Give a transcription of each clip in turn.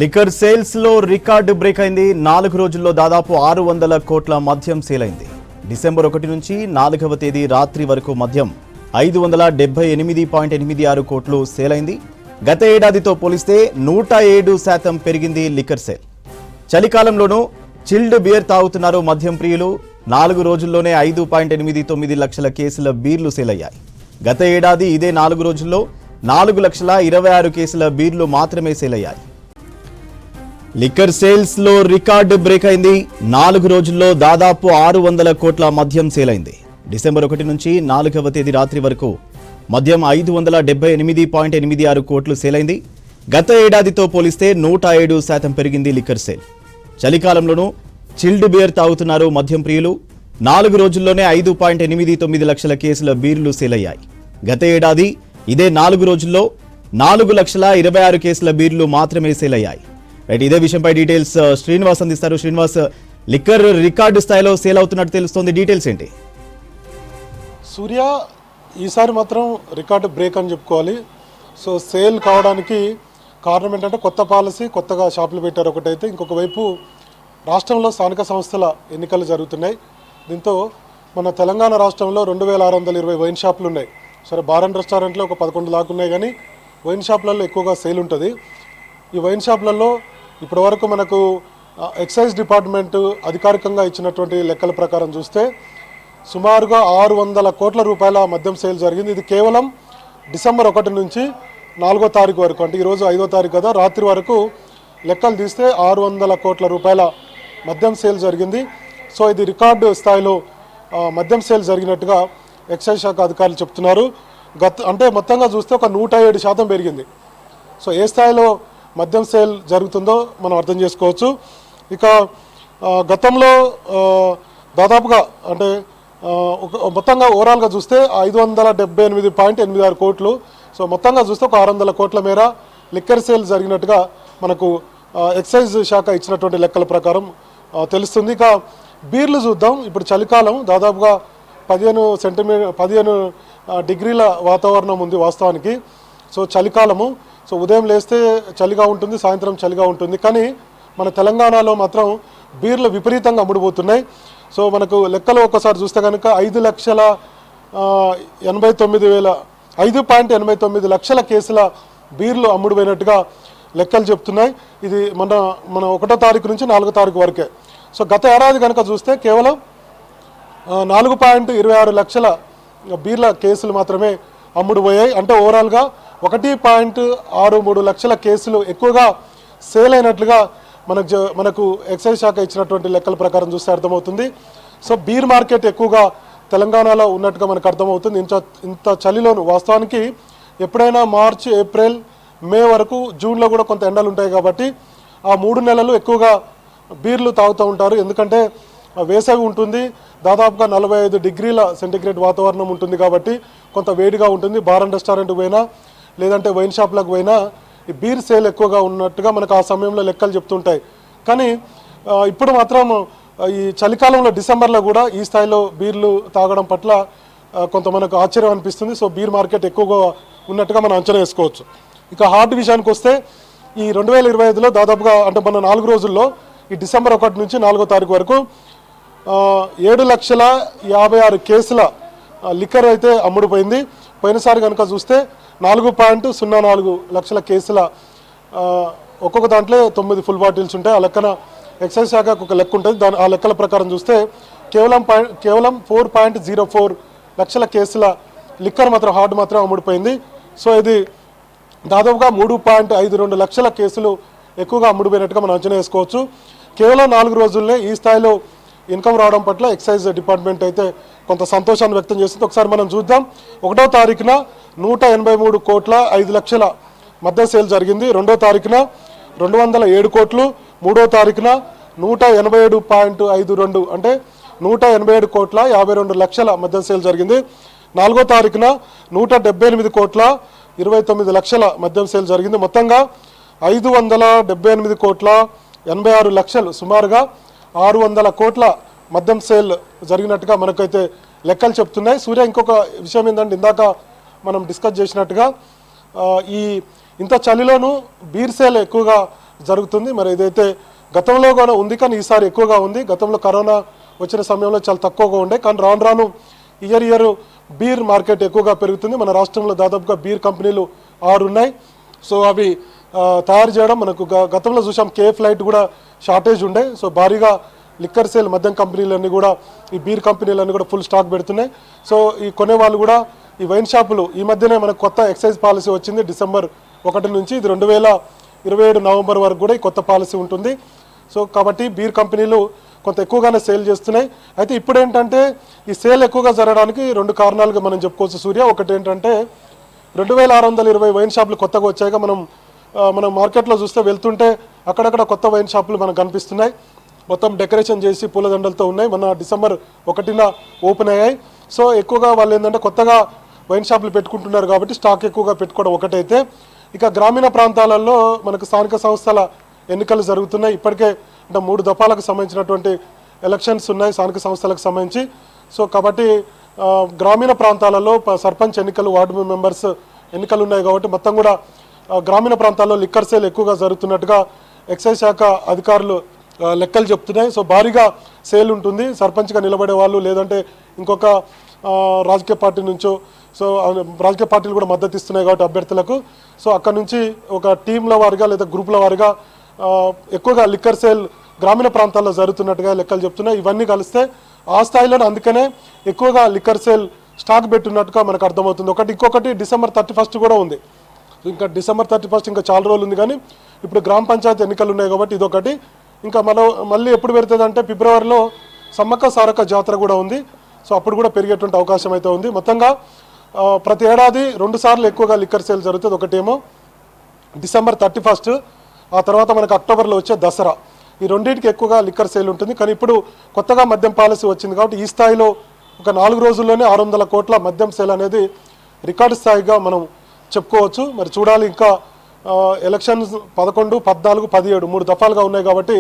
Liquor sales లో record break అయింది. 4 రోజుల్లో దాదాపు 600 కోట్ల మద్యం సేల్ అయింది. డిసెంబర్ 1 నుంచి 4వ తేదీ రాత్రి వరకు మద్యం 578.86 కోట్లు సేల్ అయింది. గత ఏడాదితో పోలిస్తే 107% పెరిగింది లిక్కర్ సేల్. చలికాలంలోనూ చిల్డ్ బియర్ తాగుతున్నారు మద్యం ప్రియులు. 4 రోజుల్లోనే 5.89 లక్షల కేసుల బీర్లు సేల్ అయ్యాయి. గత ఏడాది ఇదే 4 రోజుల్లో 4,26,000 కేసుల బీర్లు మాత్రమే సేల్ అయ్యాయి. లిక్కర్ సేల్స్ లో రికార్డు బ్రేక్ అయింది. 4 రోజుల్లో దాదాపు 600 కోట్ల మద్యం సేల్ అయింది. డిసెంబర్ 1 నుంచి 4వ తేదీ రాత్రి వరకు మద్యం 578.86 కోట్లు సేల్ అయింది. గత ఏడాదితో పోలిస్తే 107% పెరిగింది లిక్కర్ సేల్. చలికాలంలోనూ చిల్డ్ బియర్ తాగుతున్నారు మద్యం ప్రియులు. 4 రోజుల్లోనే 5.89 లక్షల కేసుల బీర్లు సేల్ అయ్యాయి. గత ఏడాది ఇదే 4 రోజుల్లో 4,26,000 కేసుల బీర్లు మాత్రమే సేల్ అయ్యాయి. రైట్, ఇదే విషయంపై డీటెయిల్స్ శ్రీనివాస్ అందిస్తారు. శ్రీనివాస్, లిక్కర్ రికార్డు స్థాయిలో సేల్ అవుతున్నట్టు తెలుస్తోంది, డీటెయిల్స్ ఏంటి? సూర్య, ఈసారి మాత్రం రికార్డు బ్రేక్ అని చెప్పుకోవాలి. సో సేల్ కావడానికి కారణం ఏంటంటే కొత్త పాలసీ, కొత్తగా షాపులు పెట్టారు ఒకటైతే, ఇంకొక వైపు రాష్ట్రంలో స్థానిక సంస్థల ఎన్నికలు జరుగుతున్నాయి. దీంతో మన తెలంగాణ రాష్ట్రంలో 2,620 వైన్ షాపులు ఉన్నాయి. సరే, బార్ అండ్ రెస్టారెంట్లో ఒక 11 దాకా ఉన్నాయి, కానీ వైన్ షాపులలో ఎక్కువగా సేల్ ఉంటుంది. ఈ వైన్ షాపులలో ఇప్పటివరకు మనకు ఎక్సైజ్ డిపార్ట్మెంట్ అధికారికంగా ఇచ్చినటువంటి లెక్కల ప్రకారం చూస్తే సుమారుగా 600 కోట్ల రూపాయల మద్యం సేల్ జరిగింది. ఇది కేవలం డిసెంబర్ 1 నుంచి 4వ తారీఖు వరకు, అంటే ఈరోజు 5వ తారీఖు కదా, రాత్రి వరకు లెక్కలు తీస్తే 600 కోట్ల రూపాయల మద్యం సేల్ జరిగింది. సో ఇది రికార్డు స్థాయిలో మద్యం సేల్ జరిగినట్టుగా ఎక్సైజ్ శాఖ అధికారులు చెప్తున్నారు. అంటే మొత్తంగా చూస్తే ఒక 107% పెరిగింది. సో ఏ స్థాయిలో మద్యం సేల్ జరుగుతుందో మనం అర్థం చేసుకోవచ్చు. ఇక గతంలో దాదాపుగా అంటే మొత్తంగా ఓవరాల్గా చూస్తే 578.86 కోట్లు. సో మొత్తంగా చూస్తే ఒక 600 కోట్ల మేర లిక్కర్ సేల్ జరిగినట్టుగా మనకు ఎక్సైజ్ శాఖ ఇచ్చినటువంటి లెక్కల ప్రకారం తెలుస్తుంది. ఇక బీర్లు చూద్దాం. ఇప్పుడు చలికాలం, దాదాపుగా 15 డిగ్రీల వాతావరణం ఉంది వాస్తవానికి. సో చలికాలము, సో ఉదయం లేస్తే చలిగా ఉంటుంది, సాయంత్రం చలిగా ఉంటుంది, కానీ మన తెలంగాణలో మాత్రం బీర్లు విపరీతంగా అమ్ముడుపోతున్నాయి. సో మనకు లెక్కలు ఒక్కసారి చూస్తే కనుక 5,89 లక్షల కేసుల బీర్లు అమ్ముడుపోయినట్టుగా లెక్కలు చెప్తున్నాయి. ఇది మన 1వ తారీఖు నుంచి 4వ తారీఖు వరకే. సో గత ఏడాది కనుక చూస్తే కేవలం 4.26 లక్షల బీర్ల కేసులు మాత్రమే అమ్ముడుపోయాయి. అంటే ఓవరాల్గా 1.63 లక్షల కేసులు ఎక్కువగా సేల్ అయినట్లుగా మనకు ఎక్సైజ్ శాఖ ఇచ్చినటువంటి లెక్కల ప్రకారం చూస్తే అర్థమవుతుంది. సో బీర్ మార్కెట్ ఎక్కువగా తెలంగాణలో ఉన్నట్టుగా మనకు అర్థమవుతుంది. ఇంత చలిలోను వాస్తవానికి ఎప్పుడైనా మార్చి, ఏప్రిల్, మే వరకు, జూన్లో కూడా కొంత ఎండలు ఉంటాయి కాబట్టి ఆ 3 నెలలు ఎక్కువగా బీర్లు తాగుతూ ఉంటారు. ఎందుకంటే వేసవి ఉంటుంది, దాదాపుగా 45 డిగ్రీల సెంటిగ్రేడ్ వాతావరణం ఉంటుంది కాబట్టి కొంత వేడిగా ఉంటుంది. బార్ అండ్ రెస్టారెంట్కి పోయినా, లేదంటే వైన్ షాప్లకు పోయినా ఈ బీర్ సేల్ ఎక్కువగా ఉన్నట్టుగా మనకు ఆ సమయంలో లెక్కలు చెప్తుంటాయి. కానీ ఇప్పుడు మాత్రం ఈ చలికాలంలో డిసెంబర్లో కూడా ఈ స్థాయిలో బీర్లు తాగడం పట్ల కొంత మనకు ఆశ్చర్యం అనిపిస్తుంది. సో బీర్ మార్కెట్ ఎక్కువగా ఉన్నట్టుగా మనం అంచనా వేసుకోవచ్చు. ఇక హాట్ విషయానికి వస్తే ఈ 2025లో దాదాపుగా అంటే మన 4 రోజుల్లో ఈ డిసెంబర్ 1 నుంచి 4వ తారీఖు వరకు 7,56,000 కేసుల లిక్కర్ అయితే అమ్ముడుపోయింది. పోయినసారి కనుక చూస్తే 4.04 లక్షల కేసుల, ఒక్కొక్క దాంట్లో 9 ఫుల్ బాటిల్స్ ఉంటాయి. ఆ లెక్కన ఎక్సైజ్ శాఖకు ఒక లెక్క ఉంటుంది. ఆ లెక్కల ప్రకారం చూస్తే కేవలం 4.04 లక్షల కేసుల లిక్కర్ మాత్రం, హార్డ్ మాత్రం అమ్ముడుపోయింది. సో ఇది దాదాపుగా 3.52 లక్షల కేసులు ఎక్కువగా అమ్ముడుపోయినట్టుగా మనం అంచనా వేసుకోవచ్చు. కేవలం 4 రోజుల్లోనే ఈ స్థాయిలో ఇన్కమ్ రావడం పట్ల ఎక్సైజ్ డిపార్ట్మెంట్ అయితే కొంత సంతోషాన్ని వ్యక్తం చేస్తుంది. ఒకసారి మనం చూద్దాం. 1వ తారీఖున 183.5 లక్షల మద్యం సేల్ జరిగింది. 2వ తారీఖున 207 కోట్లు. 3వ తారీఖున 187.52 అంటే 187 కోట్ల 52 లక్షల మద్యం సేల్ జరిగింది. 4వ తారీఖున 178 కోట్ల 29 లక్షల మద్యం సేల్ జరిగింది. మొత్తంగా 578 కోట్ల 86 లక్షలు, సుమారుగా 600 కోట్ల మద్యం సేల్ జరిగినట్టుగా మనకైతే లెక్కలు చెప్తున్నాయి. సూర్య, ఇంకొక విషయం ఏంటంటే ఇందాక మనం డిస్కస్ చేసినట్టుగా ఈ ఇంత చలిలోనూ బీర్ సేల్ ఎక్కువగా జరుగుతుంది. మరి ఏదైతే గతంలో కూడా ఉంది కానీ ఈసారి ఎక్కువగా ఉంది. గతంలో కరోనా వచ్చిన సమయంలో చాలా తక్కువగా ఉండే, కానీ రాను రాను ఇయర్ బీర్ మార్కెట్ ఎక్కువగా పెరుగుతుంది. మన రాష్ట్రంలో దాదాపుగా బీర్ కంపెనీలు 6 ఉన్నాయి. సో అవి తయారు చేయడం మనకు గతంలో చూసాం కేఫ్ లైట్ కూడా షార్టేజ్ ఉండే. సో భారీగా లిక్కర్ సేల్ మద్యం కంపెనీలన్నీ కూడా ఈ బీర్ కంపెనీలన్నీ కూడా ఫుల్ స్టాక్ పెడుతున్నాయి. సో ఈ కొనే వాళ్ళు కూడా ఈ వైన్ షాపులు ఈ మధ్యనే మనకు కొత్త ఎక్సైజ్ పాలసీ వచ్చింది డిసెంబర్ 1 నుంచి. ఇది 2027 నవంబర్ వరకు కూడా ఈ కొత్త పాలసీ ఉంటుంది. సో కాబట్టి బీర్ కంపెనీలు కొంత ఎక్కువగానే సేల్ చేస్తున్నాయి. అయితే ఇప్పుడు ఏంటంటే ఈ సేల్ ఎక్కువగా జరగడానికి 2 కారణాలుగా మనం చెప్పుకోవచ్చు సూర్య. ఒకటి ఏంటంటే 2620 వైన్ షాపులు కొత్తగా వచ్చాయిగా. మనం మార్కెట్లో చూస్తే వెళ్తుంటే అక్కడక్కడ కొత్త వైన్ షాపులు మనకు కనిపిస్తున్నాయి. మొత్తం డెకరేషన్ చేసి పూలదండలతో ఉన్నాయి. మన డిసెంబర్ 1న ఓపెన్ అయ్యాయి. సో ఎక్కువగా వాళ్ళు ఏంటంటే కొత్తగా వైన్ షాపులు పెట్టుకుంటున్నారు కాబట్టి స్టాక్ ఎక్కువగా పెట్టుకోవడం ఒకటైతే, ఇక గ్రామీణ ప్రాంతాలలో మనకు స్థానిక సంస్థల ఎన్నికలు జరుగుతున్నాయి. ఇప్పటికే అంటే 3 దఫాలకు సంబంధించినటువంటి ఎలక్షన్స్ ఉన్నాయి స్థానిక సంస్థలకు సంబంధించి. సో కాబట్టి గ్రామీణ ప్రాంతాలలో సర్పంచ్ ఎన్నికలు, వార్డు మెంబర్స్ ఎన్నికలు ఉన్నాయి కాబట్టి మొత్తం కూడా గ్రామీణ ప్రాంతాల్లో లిక్కర్ సేల్ ఎక్కువగా జరుగుతున్నట్టుగా ఎక్సైజ్ శాఖ అధికారులు లెక్కలు చెప్తున్నాయి. సో భారీగా సేల్ ఉంటుంది. సర్పంచ్గా నిలబడే వాళ్ళు లేదంటే ఇంకొక రాజకీయ పార్టీ నుంచో, సో రాజకీయ పార్టీలు కూడా మద్దతు ఇస్తున్నాయి కాబట్టి అభ్యర్థులకు. సో అక్కడ నుంచి ఒక టీంల వారిగా లేదా గ్రూపుల వారిగా ఎక్కువగా లిక్కర్ సేల్ గ్రామీణ ప్రాంతాల్లో జరుగుతున్నట్టుగా లెక్కలు చెప్తున్నాయి. ఇవన్నీ కలిస్తే ఆ స్థాయిలోనే అందుకనే ఎక్కువగా లిక్కర్ సేల్ స్టాక్ పెట్టున్నట్టుగా మనకు అర్థమవుతుంది. ఇంకొకటి డిసెంబర్ 31 కూడా ఉంది. ఇంకా డిసెంబర్ 31 ఇంకా చాలా రోజులు ఉంది, కానీ ఇప్పుడు గ్రామ పంచాయతీ ఎన్నికలు ఉన్నాయి కాబట్టి ఇదొకటి. ఇంకా మళ్ళీ ఎప్పుడు పెడుతుంది అంటే ఫిబ్రవరిలో సమ్మక్క సారక్క జాతర కూడా ఉంది. సో అప్పుడు కూడా పెరిగేటువంటి అవకాశం అయితే ఉంది. మొత్తంగా ప్రతి ఏడాది 2 సార్లు ఎక్కువగా లిక్కర్ సేల్ జరుగుతుంది. ఒకటేమో డిసెంబర్ 31, ఆ తర్వాత మనకు అక్టోబర్లో వచ్చే దసరా. ఈ రెండింటికి ఎక్కువగా లిక్కర్ సేల్ ఉంటుంది. కానీ ఇప్పుడు కొత్తగా మద్యం పాలసీ వచ్చింది కాబట్టి ఈ స్థాయిలో ఒక 4 రోజుల్లోనే 600 కోట్ల మద్యం సేల్ అనేది రికార్డు స్థాయిగా మనం చెప్పుకోవచ్చు. మరి చూడాలి, ఇంకా ఎలక్షన్స్ 11, 14, 17 3 దఫాలుగా ఉన్నాయి కాబట్టి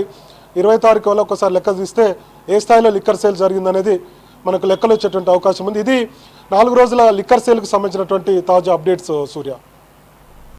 20 తారీఖు వల్ల ఒకసారి లెక్క తీస్తే ఏ స్థాయిలో లిక్కర్ సేల్ జరిగిందనేది మనకు లెక్కలు వచ్చేటువంటి అవకాశం ఉంది. ఇది 4 రోజుల లిక్కర్ సేల్కి సంబంధించినటువంటి తాజా అప్డేట్స్ సూర్య.